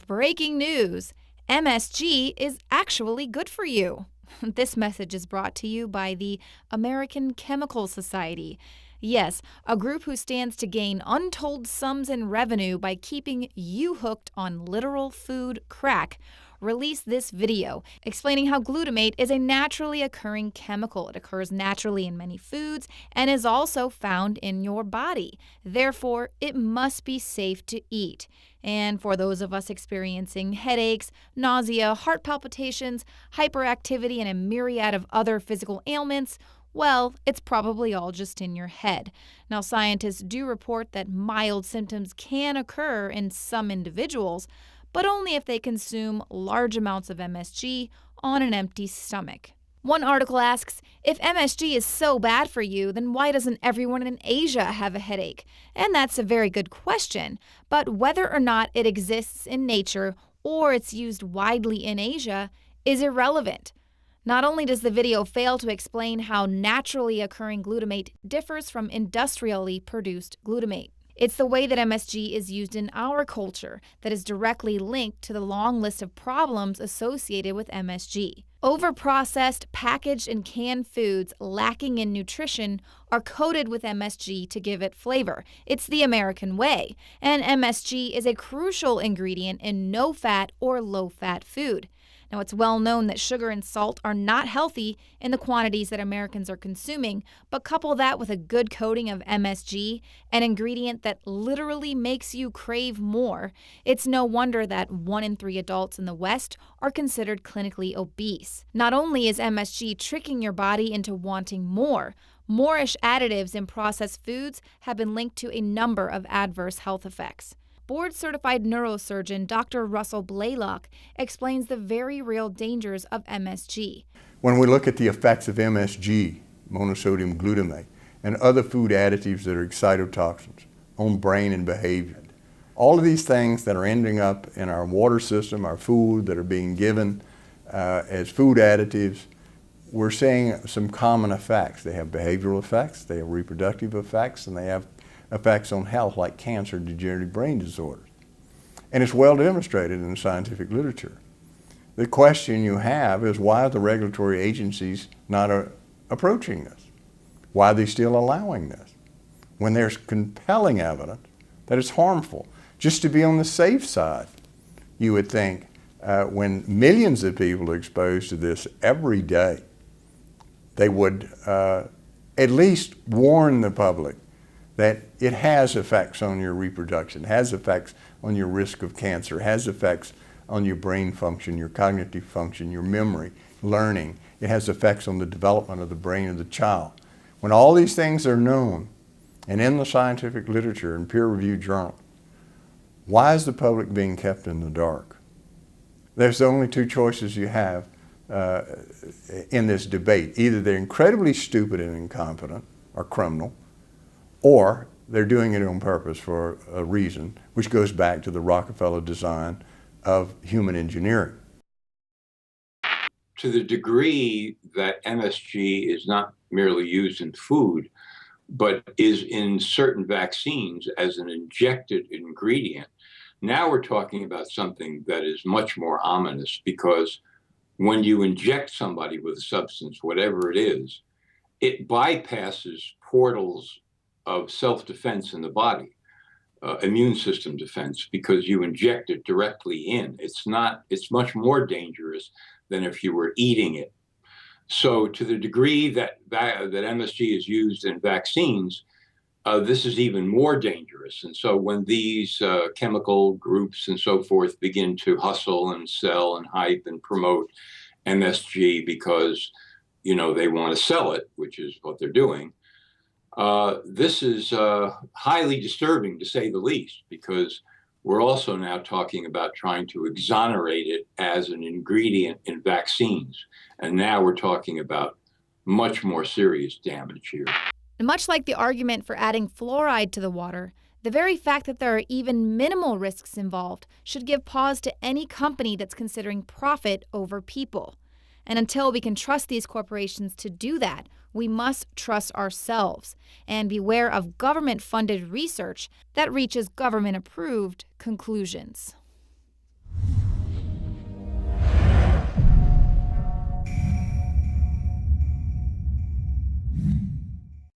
Breaking news: MSG is actually good for you. This message is brought to you by the American Chemical Society. Yes, a group who stands to gain untold sums in revenue by keeping you hooked on literal food crack, released this video explaining how glutamate is a naturally occurring chemical. It occurs naturally in many foods and is also found in your body. Therefore, it must be safe to eat. And for those of us experiencing headaches, nausea, heart palpitations, hyperactivity, and a myriad of other physical ailments, well, it's probably all just in your head. Now, scientists do report that mild symptoms can occur in some individuals, but only if they consume large amounts of MSG on an empty stomach. One article asks, if MSG is so bad for you, then why doesn't everyone in Asia have a headache? And that's a very good question. But whether or not it exists in nature or it's used widely in Asia is irrelevant. Not only does the video fail to explain how naturally occurring glutamate differs from industrially produced glutamate, it's the way that MSG is used in our culture that is directly linked to the long list of problems associated with MSG. Overprocessed, packaged, and canned foods lacking in nutrition are coated with MSG to give it flavor. It's the American way, and MSG is a crucial ingredient in no-fat or low-fat food. Now, it's well known that sugar and salt are not healthy in the quantities that Americans are consuming, but couple that with a good coating of MSG, an ingredient that literally makes you crave more, it's no wonder that 1 in 3 adults in the West are considered clinically obese. Not only is MSG tricking your body into wanting more-ish additives in processed foods have been linked to a number of adverse health effects. Board-certified neurosurgeon Dr. Russell Blaylock explains the very real dangers of MSG. When we look at the effects of MSG, monosodium glutamate, and other food additives that are excitotoxins on brain and behavior, all of these things that are ending up in our water system, our food that are being given as food additives, we're seeing some common effects. They have behavioral effects, they have reproductive effects, and they have effects on health like cancer and degenerative brain disorders. And it's well demonstrated in the scientific literature. The question you have is, why are the regulatory agencies not approaching this? Why are they still allowing this? When there's compelling evidence that it's harmful. Just to be on the safe side, you would think when millions of people are exposed to this every day, they would at least warn the public that it has effects on your reproduction, has effects on your risk of cancer, has effects on your brain function, your cognitive function, your memory, learning. It has effects on the development of the brain of the child. When all these things are known and in the scientific literature and peer-reviewed journals, why is the public being kept in the dark? There's the only two choices you have in this debate. Either they're incredibly stupid and incompetent or criminal, or they're doing it on purpose for a reason, which goes back to the Rockefeller design of human engineering. To the degree that MSG is not merely used in food, but is in certain vaccines as an injected ingredient, now we're talking about something that is much more ominous, because when you inject somebody with a substance, whatever it is, it bypasses portals of self-defense in the body, immune system defense, because you inject it directly in. It's much more dangerous than if you were eating it. So to the degree that MSG is used in vaccines, this is even more dangerous. And so when these chemical groups and so forth begin to hustle and sell and hype and promote MSG because, they want to sell it, which is what they're doing, this is highly disturbing, to say the least, because we're also now talking about trying to exonerate it as an ingredient in vaccines. And now we're talking about much more serious damage here. And much like the argument for adding fluoride to the water, the very fact that there are even minimal risks involved should give pause to any company that's considering profit over people. And until we can trust these corporations to do that, we must trust ourselves and beware of government-funded research that reaches government-approved conclusions.